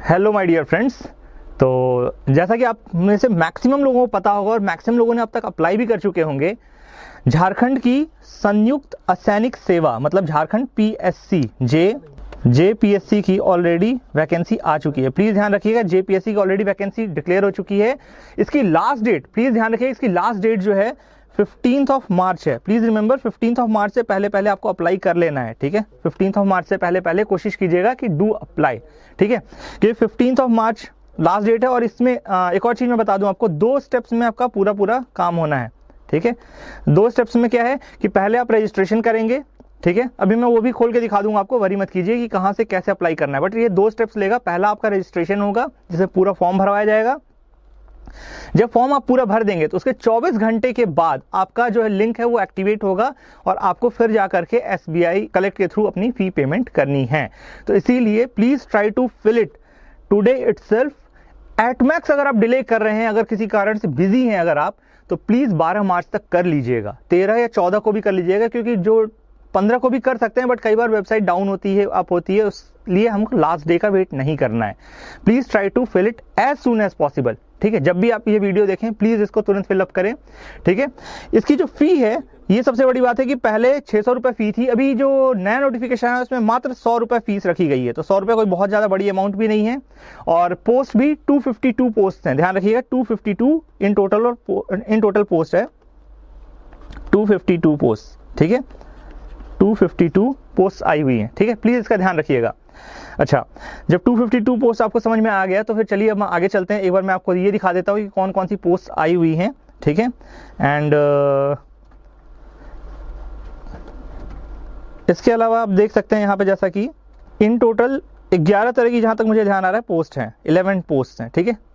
Hello my dear friends. तो जैसा कि आप में से मैक्सिमम लोगों को पता होगा और मैक्सिमम लोगों ने अब तक अप्लाई भी कर चुके होंगे, झारखंड की संयुक्त असैनिक सेवा मतलब झारखंड पीएससी जेपीएससी की ऑलरेडी वैकेंसी आ चुकी है। प्लीज़ ध्यान रखिएगा, जेपीएससी की ऑलरेडी वैकेंसी डिक्लेयर हो चुकी है। इसकी लास्ट डेट, प्लीज़ ध्यान रखिएगा, इसकी लास्ट डेट जो है 15 मार्च है। प्लीज़ रिमेंबर 15 मार्च से पहले आपको अप्लाई कर लेना है, ठीक है। 15 मार्च से पहले कोशिश कीजिएगा कि डू अप्लाई, ठीक है। कि 15 मार्च लास्ट डेट है। और इसमें एक और चीज़ मैं बता दूं आपको, 2 स्टेप्स में आपका पूरा काम होना है, ठीक है। 2 स्टेप्स में क्या है कि पहले आप रजिस्ट्रेशन करेंगे, ठीक है। अभी मैं वो भी खोल के दिखा दूंगा आपको, वरी मत कीजिए कि कहाँ से कैसे अप्लाई करना है, बट ये 2 स्टेप्स लेगा। पहला आपका रजिस्ट्रेशन होगा जिसे पूरा फॉर्म भरवाया जाएगा। जब फॉर्म आप पूरा भर देंगे तो उसके 24 घंटे के बाद आपका जो है लिंक है वो एक्टिवेट होगा और आपको फिर जाकर के SBI कलेक्ट के थ्रू अपनी फी पेमेंट करनी है। तो इसीलिए please try to fill it today itself. At max अगर आप डिले कर रहे हैं, अगर किसी कारण से बिजी हैं अगर आप, तो प्लीज 12 मार्च तक कर लीजिएगा। 13 या 14 को भी कर लीजिएगा, क्योंकि जो 15 को भी कर सकते हैं, बट कई बार वेबसाइट डाउन होती है, अप होती है, इसलिए हमको लास्ट डे का वेट नहीं करना है। Please try to fill it as soon as possible, ठीक है। जब भी आप ये वीडियो देखें प्लीज इसको तुरंत फिलअप करें, ठीक है। इसकी जो फी है, ये सबसे बड़ी बात है कि पहले 600 रुपये फी थी, अभी जो नया नोटिफिकेशन है उसमें मात्र 100 रुपये फीस रखी गई है। तो 100 रुपये कोई बहुत ज़्यादा बड़ी अमाउंट भी नहीं है। और पोस्ट भी 252 पोस्ट हैं, ध्यान रखिएगा, 252 इन टोटल पोस्ट है, 252 पोस्ट, ठीक है। 252 पोस्ट आई हुई हैं, ठीक है। प्लीज इसका ध्यान रखिएगा। अच्छा, जब 252 पोस्ट आपको समझ में आ गया तो फिर चलिए अब आगे चलते हैं। एक बार मैं आपको ये दिखा देता हूँ कि कौन कौन सी पोस्ट आई हुई हैं, ठीक है। एंड इसके अलावा आप देख सकते हैं यहाँ पे, जैसा कि इन टोटल 11 तरह की, जहाँ तक मुझे ध्यान आ रहा है, पोस्ट हैं, 11 पोस्ट हैं, ठीक है।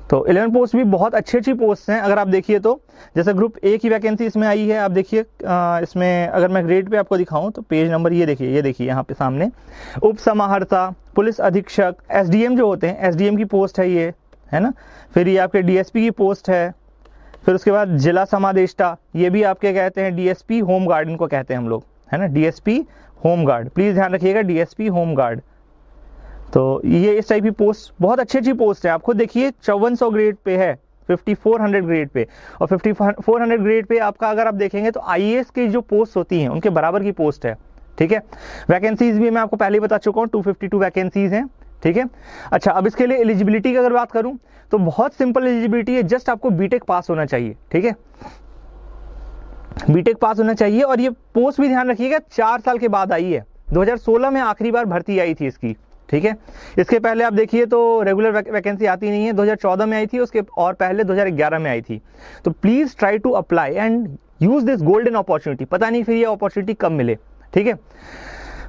तो 11 पोस्ट भी बहुत अच्छी पोस्ट हैं। अगर आप देखिए तो जैसे ग्रुप ए की वैकेंसी इसमें आई है, आप देखिए इसमें अगर मैं ग्रेड पे आपको दिखाऊं तो पेज नंबर ये देखिए यहाँ पे सामने, उप समाहर्ता, पुलिस अधीक्षक, SDM जो होते हैं, SDM की पोस्ट है ये, है ना। फिर ये आपके DSP की पोस्ट है। फिर उसके बाद जिला समादेष्टा, ये भी आपके कहते हैं DSP होम गार्ड, इनको कहते हैं हम लोग, है ना, DSP होम गार्ड। प्लीज ध्यान रखिएगा, DSP होम गार्ड। तो ये इस टाइप की पोस्ट बहुत अच्छी पोस्ट है। आप खुद देखिए 5400 ग्रेड पे है, 5400 ग्रेड पे, और 5400 ग्रेड पे आपका अगर आप देखेंगे तो IAS की जो पोस्ट होती हैं उनके बराबर की पोस्ट है, ठीक है। वैकेंसीज भी मैं आपको पहले ही बता चुका हूँ, 252 वैकेंसीज हैं, ठीक है। अच्छा, अब इसके लिए एलिजिबिलिटी की अगर बात करूँ तो बहुत सिंपल एलिजिबिलिटी है, जस्ट आपको बीटेक पास होना चाहिए, ठीक है। बीटेक पास होना चाहिए। और ये पोस्ट भी ध्यान रखिएगा 4 साल के बाद आई है, 2016 में आखिरी बार भर्ती आई थी इसकी, ठीक है। इसके पहले आप देखिए तो रेगुलर वैकेंसी आती नहीं है, 2014 में आई थी, उसके और पहले 2011 में आई थी। तो please try to apply and use this golden opportunity. पता नहीं फिर ये अपॉर्चुनिटी कब मिले, ठीक है।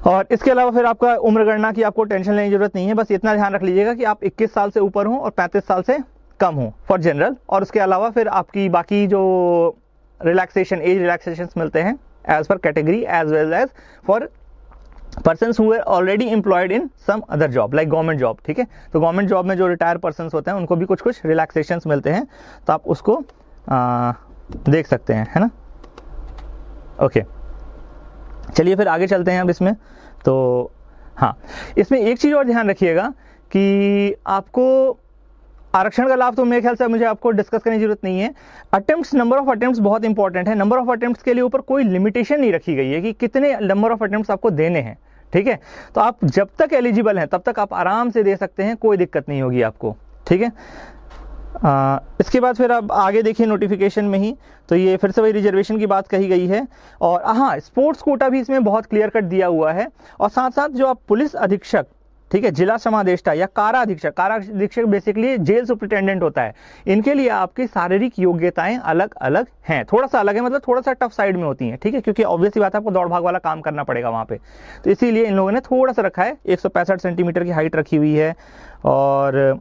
और इसके अलावा फिर आपका उम्र गणना की आपको टेंशन लेने की जरूरत नहीं है। बस इतना ध्यान रख लीजिएगा कि आप 21 साल से ऊपर हो और 35 साल से कम हो फॉर जनरल। और उसके अलावा फिर आपकी बाकी जो एज रिलैक्सेशन मिलते हैं as per category as well as for persons who are already employed in some other job like government job, ठीक है। तो गवर्नमेंट जॉब में जो रिटायर पर्सन्स होते हैं उनको भी कुछ रिलैक्सेशंस मिलते हैं, तो आप उसको देख सकते हैं, है ना। ओके, चलिए फिर आगे चलते हैं अब इसमें। तो हाँ, इसमें एक चीज़ और ध्यान रखिएगा कि आपको आरक्षण का लाभ तो मेरे ख्याल से मुझे आपको डिस्कस करने की जरूरत नहीं है। अटेम्प्ट्स, नंबर ऑफ अटेम्प्ट्स बहुत इंपॉर्टेंट है। नंबर ऑफ अटेम्प्ट्स के लिए ऊपर कोई लिमिटेशन नहीं रखी गई है कि कितने नंबर ऑफ अटेम्प्ट्स आपको देने हैं, ठीक है। तो आप जब तक एलिजिबल हैं तब तक आप आराम से दे सकते हैं, कोई दिक्कत नहीं होगी आपको, ठीक है। इसके बाद फिर आप आगे देखिए नोटिफिकेशन में ही, तो ये फिर से वही रिजर्वेशन की बात कही गई है। और हाँ, स्पोर्ट्स कोटा भी इसमें बहुत क्लियर कट दिया हुआ है। और साथ साथ जो आप पुलिस अधीक्षक, ठीक है, जिला समादेष्टा या कारा अधीक्षक बेसिकली जेल सुपरिटेंडेंट होता है, इनके लिए आपकी शारीरिक योग्यताएं अलग अलग हैं। थोड़ा सा अलग है, मतलब थोड़ा सा टफ साइड में होती हैं, ठीक है, क्योंकि ऑब्वियसली बात है आपको दौड़ भाग वाला काम करना पड़ेगा वहां पे। तो इसीलिए इन लोगों ने थोड़ा सा रखा है, 165 सेंटीमीटर की हाइट रखी हुई है। और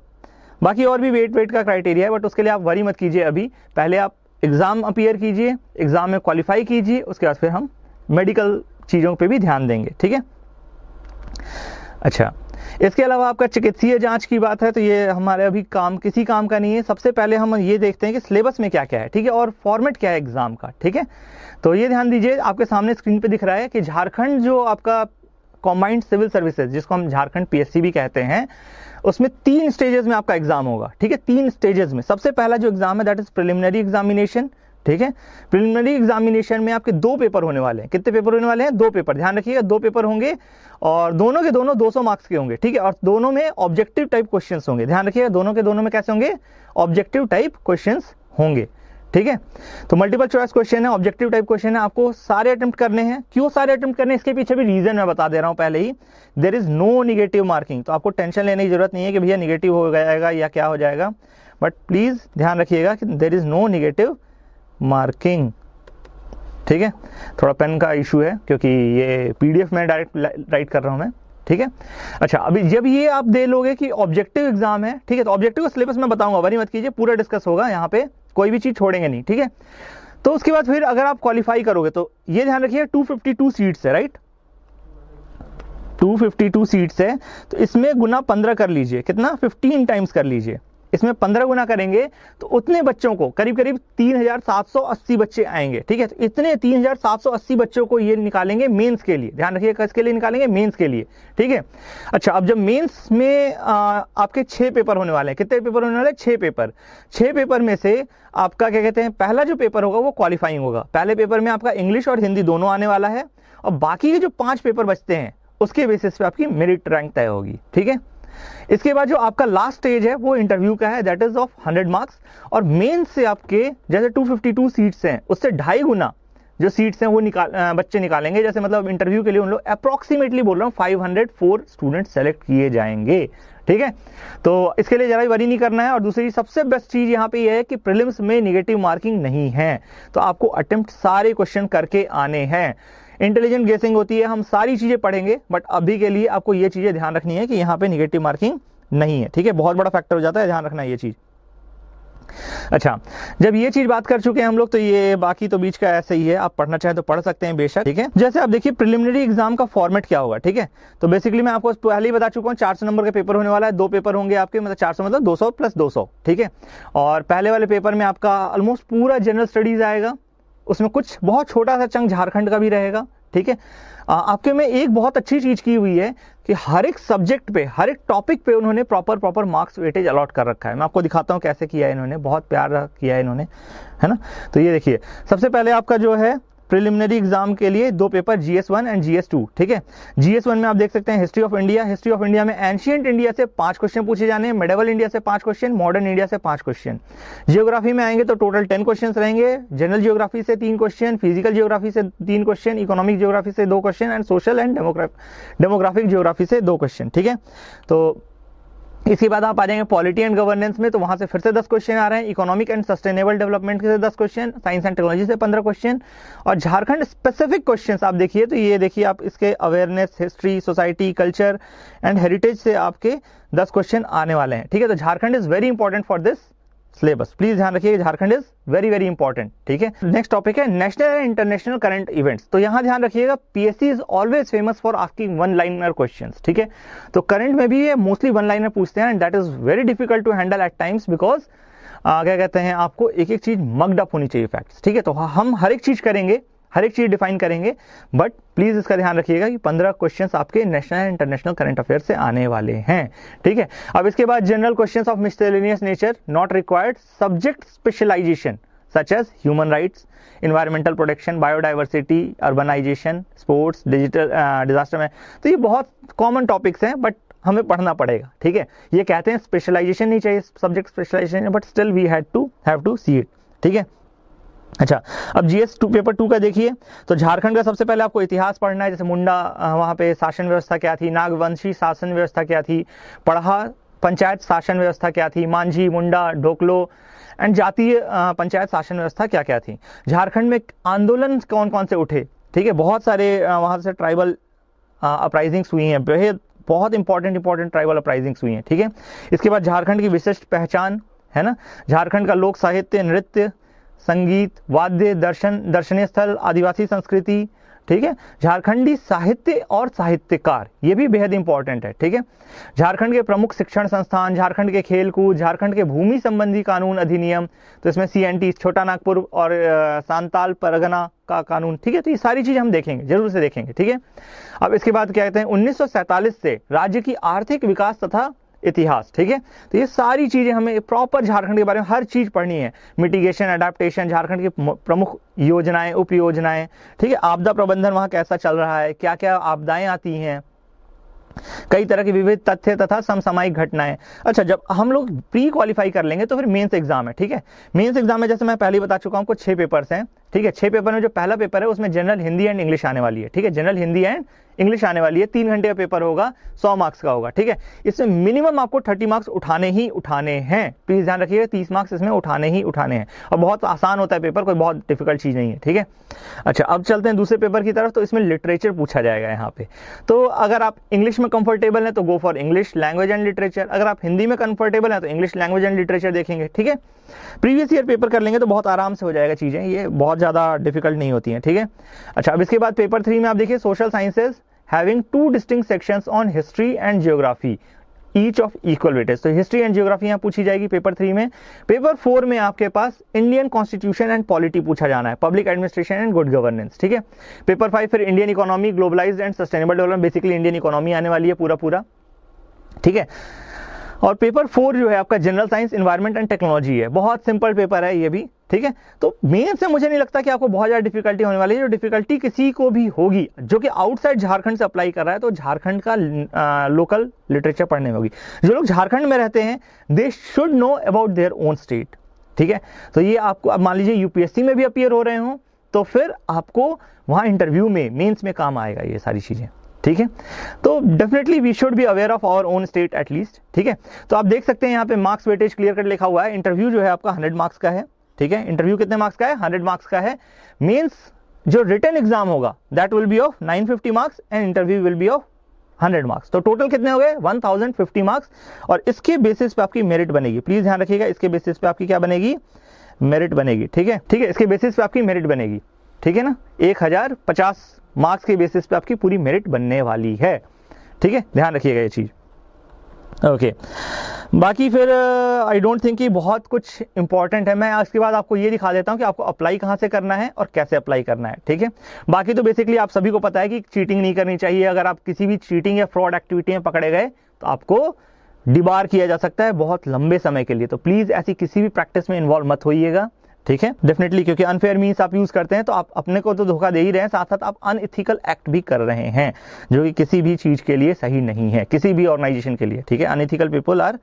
बाकी और भी वेट का क्राइटेरिया है, बट उसके लिए आप वरी मत कीजिए। अभी पहले आप एग्जाम अपीयर कीजिए, एग्जाम में क्वालिफाई कीजिए, उसके बाद फिर हम मेडिकल चीज़ों पे भी ध्यान देंगे, ठीक है। अच्छा, इसके अलावा आपका चिकित्सीय जांच की बात है, तो ये हमारे अभी किसी काम का नहीं है। सबसे पहले हम ये देखते हैं कि सिलेबस में क्या क्या है, ठीक है, और फॉर्मेट क्या है एग्जाम का, ठीक है। तो ये ध्यान दीजिए, आपके सामने स्क्रीन पे दिख रहा है कि झारखंड जो आपका कॉम्बाइंड सिविल सर्विसेज, जिसको हम झारखंड PSC भी कहते हैं, उसमें 3 स्टेजेस में आपका एग्जाम होगा, ठीक है, 3 स्टेजेस में। सबसे पहला जो एग्जाम है दैट इज प्रिलिमिनरी एग्जामिनेशन, ठीक है। प्रिलिमिनरी एग्जामिनेशन में आपके 2 पेपर होने वाले हैं। कितने पेपर होने वाले हैं? 2 पेपर, ध्यान रखिएगा 2 पेपर होंगे और दोनों के दोनों 200 मार्क्स के होंगे, ठीक है। और दोनों में ऑब्जेक्टिव टाइप क्वेश्चंस होंगे, ध्यान रखिएगा दोनों के दोनों में कैसे होंगे? ऑब्जेक्टिव टाइप क्वेश्चंस होंगे, ठीक है। तो मल्टीपल चॉइस क्वेश्चन है, ऑब्जेक्टिव टाइप क्वेश्चन है, आपको सारे अटेम्प्ट करने हैं। क्यों सारे अटेम्प्ट करने हैं इसके पीछे भी रीजन मैं बता दे रहा हूं पहले ही। There is no negative marking, तो आपको टेंशन लेने की जरूरत नहीं है कि भैया निगेटिव हो जाएगा या क्या हो जाएगा, बट प्लीज ध्यान रखिएगा कि there is no negative marking, ठीक है। थोड़ा पेन का इशू है क्योंकि ये पीडीएफ में डायरेक्ट राइट कर रहा हूं मैं, ठीक है। अच्छा, अभी जब ये आप दे लोगे कि ऑब्जेक्टिव एग्जाम है, ठीक है, तो ऑब्जेक्टिव का सिलेबस मैं बताऊंगा, वरी मत कीजिए, पूरा डिस्कस होगा यहाँ पे, कोई भी चीज छोड़ेंगे नहीं, ठीक है। तो उसके बाद फिर अगर आप क्वालिफाई करोगे तो ये ध्यान रखिए 252 सीट्स है, राइट, 252 सीट्स है, तो इसमें गुना 15 कर लीजिए, कितना? 15 टाइम्स कर लीजिए। इसमें 15 गुना करेंगे तो उतने बच्चों को करीब करीब 3780 बच्चे आएंगे, ठीक है। तो इतने 3780 बच्चों को ये निकालेंगे मेंस के लिए, ध्यान रखिए किसके लिए निकालेंगे? मेंस के लिए, ठीक है। अच्छा, अब जब मेंस में आपके 6 पेपर होने वाले हैं, कितने पेपर होने वाले हैं? 6 पेपर। 6 पेपर में से आपका क्या कहते हैं, पहला जो पेपर होगा वो क्वालिफाइंग होगा। पहले पेपर में आपका इंग्लिश और हिंदी दोनों आने वाला है, और बाकी के जो 5 पेपर बचते हैं उसके बेसिस पे आपकी मेरिट रैंक तय होगी, ठीक है। इसके बाद जो आपका लास्ट स्टेज है वो इंटरव्यू का है, दैट इज ऑफ 100 मार्क्स। और मेन से आपके जैसे 252 सीट्स हैं उससे 2.5 गुना जो सीट्स हैं वो बच्चे निकालेंगे। जैसे मतलब इंटरव्यू के लिए उन लोग अप्रोक्सीमेटली बोल रहा हूँ 504 स्टूडेंट सेलेक्ट किए जाएंगे, ठीक है। तो इसके लिए जरा भी वरी नहीं करना है। और दूसरी सबसे बेस्ट चीज यहाँ पे ये है कि प्रीलिम्स में निगेटिव मार्किंग नहीं है, तो आपको अटेम्प्ट सारे क्वेश्चन करके आने हैं। इंटेलिजेंट गेसिंग होती है, हम सारी चीजें पढ़ेंगे, बट अभी के लिए आपको ये चीजें ध्यान रखनी है कि यहाँ पे निगेटिव मार्किंग नहीं है, ठीक है। बहुत बड़ा फैक्टर हो जाता है, ध्यान रखना ये चीज। अच्छा, जब ये चीज बात कर चुके हैं हम लोग, तो ये बाकी तो बीच का ऐसे ही है, आप पढ़ना चाहें तो पढ़ सकते हैं बेशक, ठीक है। जैसे आप देखिए प्रिलिमिनरी एग्जाम का फॉर्मेट क्या होगा, ठीक है। तो बेसिकली मैं आपको पहले ही बता चुका हूँ 400 नंबर का पेपर होने वाला है, 2 पेपर होंगे आपके, मतलब 400 मतलब 200 प्लस 200, ठीक है। और पहले वाले पेपर में आपका ऑलमोस्ट पूरा जनरल स्टडीज आएगा, उसमें कुछ बहुत छोटा सा चंक झारखंड का भी रहेगा, ठीक है। आपके में एक बहुत अच्छी चीज की हुई है कि हर एक सब्जेक्ट पे, हर एक टॉपिक पे उन्होंने प्रॉपर मार्क्स वेटेज अलॉट कर रखा है। मैं आपको दिखाता हूँ कैसे किया है इन्होंने, बहुत प्यार किया है इन्होंने, है ना। तो ये देखिए, सबसे पहले आपका जो है प्रिलिमिनरी एग्जाम के लिए 2 पेपर GS1 एंड GS2, ठीक है। GS1 में आप देख सकते हैं history of India. History of India में एंशिएंट इंडिया से 5 क्वेश्चन पूछे जाने हैं, मेडिवल इंडिया से 5 क्वेश्चन, मॉडर्न इंडिया से 5 क्वेश्चन। जियोग्राफी में आएंगे तो टोटल 10 क्वेश्चन रहेंगे, जनरल जियोग्राफी से 3 क्वेश्चन, फिजिकल जियोग्राफी से 3 क्वेश्चन, इकोनॉमिक जियोग्राफी से 2 question and social and demographic geography से 2 क्वेश्चन, ठीक है। तो इसके बाद आप आ जाएंगे पॉलिटी एंड गवर्नेंस में, तो वहां से फिर से 10 क्वेश्चन आ रहे हैं, इकोनॉमिक एंड सस्टेनेबल डेवलपमेंट के 10 क्वेश्चन, साइंस एंड टेक्नोलॉजी से 15 क्वेश्चन, और झारखंड स्पेसिफिक क्वेश्चंस आप देखिए तो ये देखिए आप इसके awareness, history, society, culture and heritage से आपके 10 क्वेश्चन आने वाले हैं, ठीक है। तो Jharkhand is very important for this syllabus, please ध्यान रखिए, झारखंड इज वेरी इंपॉर्टेंट, ठीक है। नेक्स्ट टॉपिक है national and international current events. तो यहां ध्यान रखिएगा PSC is always famous for asking one liner questions, ठीक है। तो करंट में भी ये मोस्टली वन लाइनर पूछते हैं, and that is very difficult to handle at times, because क्या कहते हैं, आपको एक एक चीज मग्ड अप होनी चाहिए फैक्ट्स, ठीक है। तो हम हर एक चीज करेंगे, हर एक चीज डिफाइन करेंगे, बट प्लीज इसका ध्यान रखिएगा कि 15 क्वेश्चंस आपके national and international current affair से आने वाले हैं, ठीक है। अब इसके बाद general questions of miscellaneous nature, not required, subject specialisation such as human rights, environmental protection, biodiversity, urbanisation, sports, digital disaster में। तो ये बहुत कॉमन टॉपिक्स हैं, बट हमें पढ़ना पड़ेगा, ठीक है। ये कहते हैं स्पेशलाइजेशन नहीं चाहिए, subject specialisation, but still we have to see it, ठीक है। अच्छा, अब GS2 पेपर 2 का देखिए, तो झारखंड का सबसे पहले आपको इतिहास पढ़ना है, जैसे मुंडा वहां पे शासन व्यवस्था क्या थी, नागवंशी शासन व्यवस्था क्या थी, पढ़ा पंचायत शासन व्यवस्था क्या थी, मांझी, मुंडा, ढोकलो एंड जातीय पंचायत शासन व्यवस्था क्या क्या थी। झारखंड में आंदोलन कौन कौन से उठे, ठीक है, बहुत सारे वहां से ट्राइबल अपराइजिंग्स हुई हैं, बहुत इंपॉर्टेंट ट्राइबल अपराइजिंग्स हुई हैं, ठीक है। इसके बाद झारखंड की विशिष्ट पहचान है ना, झारखंड का लोक साहित्य, नृत्य, संगीत, वाद्य, दर्शनीय स्थल, आदिवासी संस्कृति, ठीक है। झारखंडी साहित्य और साहित्यकार, ये भी बेहद इंपॉर्टेंट है, ठीक है। झारखंड के प्रमुख शिक्षण संस्थान, झारखंड के खेल कूद, झारखंड के भूमि संबंधी कानून अधिनियम, तो इसमें CNT छोटा नागपुर और सांताल परगना का कानून, ठीक है। तो ये सारी चीज हम देखेंगे, जरूर से देखेंगे, ठीक है। अब इसके बाद क्या कहते हैं, 1947 से राज्य की आर्थिक विकास तथा इतिहास, ठीक है। तो ये सारी चीजें हमें प्रॉपर झारखंड के बारे में हर चीज पढ़नी है, मिटिगेशन, अडेप्टेशन, झारखंड की प्रमुख योजनाएं, उप योजनाएं, ठीक है, आपदा प्रबंधन वहां कैसा चल रहा है, क्या क्या आपदाएं आती हैं, कई तरह के विविध तथ्य तथा समसामयिक घटनाएं। अच्छा, जब हम लोग प्री क्वालिफाई कर लेंगे तो फिर मेंस एग्जाम है, ठीक है। मेंस एग्जाम में जैसे मैं पहले ही बता चुका हूं, कुछ 6 पेपर्स हैं, ठीक है। 6 पेपर में जो पहला पेपर है उसमें जनरल हिंदी एंड इंग्लिश आने वाली है, ठीक है। जनरल हिंदी एंड इंग्लिश आने वाली है, 3 घंटे का पेपर होगा, 100 मार्क्स का होगा, ठीक है। इसमें मिनिमम आपको 30 मार्क्स उठाने ही उठाने हैं, प्लीज ध्यान रखिएगा, 30 मार्क्स इसमें उठाने ही उठाने हैं, और बहुत आसान होता है पेपर, कोई बहुत डिफिकल्ट चीज नहीं है, ठीक है। अच्छा, अब चलते हैं दूसरे पेपर की तरफ। तो इसमें लिटरेचर पूछा जाएगा यहाँ पे। तो अगर आप इंग्लिश में कंफर्टेबल हैं तो go for English language and literature, अगर आप हिंदी में कंफर्टेबल हैं तो इंग्लिश लैंग्वेज एंड लिटरेचर देखेंगे, ठीक है। प्रीवियस ईयर पेपर कर लेंगे तो बहुत आराम से हो जाएगा चीजें, ये बहुत ज्यादा डिफिकल्ट नहीं होती हैं, ठीक है। अच्छा, अब इसके बाद पेपर 3 में आप देखिए social sciences having 2 distinct sections on history and geography each of equal weightage. तो हिस्ट्री एंड जियोग्राफी यहाँ पूछी जाएगी पेपर 3 में। पेपर 4 में आपके पास इंडियन कॉन्स्टिट्यूशन एंड पॉलिटी पूछा जाना है, public administration and good governance, ठीक है। पेपर 5 फिर Indian economy, globalised and sustainable development, basically Indian economy आने वाली है पूरा, ठीक है। और पेपर 4 जो है आपका general science, environment and technology है, बहुत सिंपल पेपर है ये भी, ठीक है। तो मेन से मुझे नहीं लगता कि आपको बहुत ज्यादा डिफिकल्टी होने वाली है। जो डिफिकल्टी किसी को भी होगी जो कि आउटसाइड झारखंड से अप्लाई कर रहा है, तो झारखंड का लोकल लिटरेचर पढ़ने में होगी। जो लोग झारखंड में रहते हैं, they should know about their own state, ठीक है। तो ये आपको, अब मान लीजिए यूपीएससी में भी अपीयर हो रहे हो, तो फिर आपको वहां इंटरव्यू में, मेंस में काम आएगा ये सारी चीजें, ठीक है। तो definitely we should be aware of our own state at least, ठीक है। तो आप देख सकते हैं यहाँ पे मार्क्स वेटेज क्लियर कट लिखा हुआ है। इंटरव्यू जो है आपका 100 मार्क्स का है, ठीक है। इंटरव्यू कितने मार्क्स का है? 100 मार्क्स का है। मेंस जो रिटन एग्जाम होगा that will be of 950 marks and interview will be of 100 marks. तो टोटल कितने हो गए? 1050 मार्क्स। और इसके बेसिस पे आपकी मेरिट बनेगी, प्लीज ध्यान रखिएगा, इसके बेसिस पे आपकी क्या बनेगी? मेरिट बनेगी, ठीक है, ठीक है। इसके बेसिस पे आपकी मेरिट बनेगी, ठीक है ना। 1050 मार्क्स के बेसिस पे आपकी पूरी मेरिट बनने वाली है, ठीक है, ध्यान रखिएगा ये चीज, ओके। बाकी फिर आई डोंट थिंक कि बहुत कुछ इंपॉर्टेंट है। मैं इसके बाद आपको ये दिखा देता हूं कि आपको अप्लाई कहां से करना है और कैसे अप्लाई करना है, ठीक है। बाकी तो बेसिकली आप सभी को पता है कि चीटिंग नहीं करनी चाहिए। अगर आप किसी भी चीटिंग या फ्रॉड एक्टिविटी में पकड़े गए तो आपको डिबार किया जा सकता है बहुत लंबे समय के लिए। तो प्लीज ऐसी किसी भी प्रैक्टिस में इन्वॉल्व मत होइएगा, ठीक है, डेफिनेटली, क्योंकि अनफेयर मीन्स आप यूज करते हैं तो आप अपने को तो धोखा दे ही रहे हैं, साथ साथ आप अनइथिकल एक्ट भी कर रहे हैं, जो कि किसी भी चीज के लिए सही नहीं है, किसी भी ऑर्गेनाइजेशन के लिए, ठीक है। Unethical people are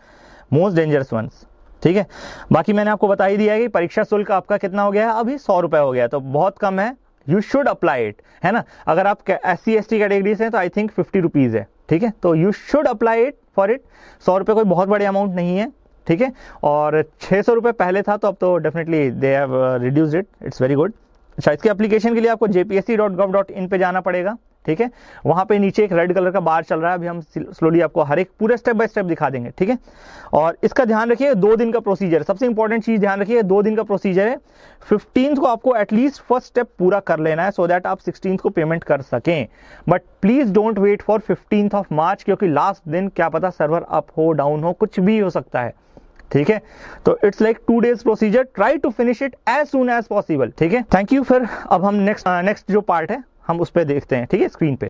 most dangerous ones, ठीक है। बाकी मैंने आपको बता ही दिया है कि परीक्षा शुल्क आपका कितना हो गया है, अभी 100 रुपए हो गया, तो बहुत कम है। यू शुड अप्लाई इट, है ना। अगर आप SC/ST कैटेगरी से हैं तो आई थिंक 50 रुपीज है, ठीक है। तो you should apply it for it. 100 रुपए कोई बहुत बड़े अमाउंट नहीं है, ठीक है। और 600 रुपए पहले था, तो अब तो definitely they have reduced it, it's very good. अच्छा, इसके एप्लीकेशन के लिए आपको jpsc.gov.in पे जाना पड़ेगा, ठीक है। वहां पे नीचे एक रेड कलर का बार चल रहा है, अभी हम स्लोली आपको हर एक पूरे स्टेप बाय स्टेप दिखा देंगे, ठीक है। और इसका ध्यान रखिए, 2 दिन का प्रोसीजर, सबसे इंपॉर्टेंट चीज ध्यान रखिए, 2 दिन का प्रोसीजर है। 15th को आपको एटलीस्ट फर्स्ट स्टेप पूरा कर लेना है, सो दैट आप 16th को पेमेंट कर सकें। But please don't wait for 15th of March, क्योंकि लास्ट दिन क्या पता सर्वर अप हो, डाउन हो, कुछ भी हो सकता है, ठीक है। तो it's like 2 days procedure, try to finish it as soon as possible, ठीक है। Thank you. फिर अब हम नेक्स्ट जो पार्ट है हम उस पर देखते हैं, ठीक है, स्क्रीन पे।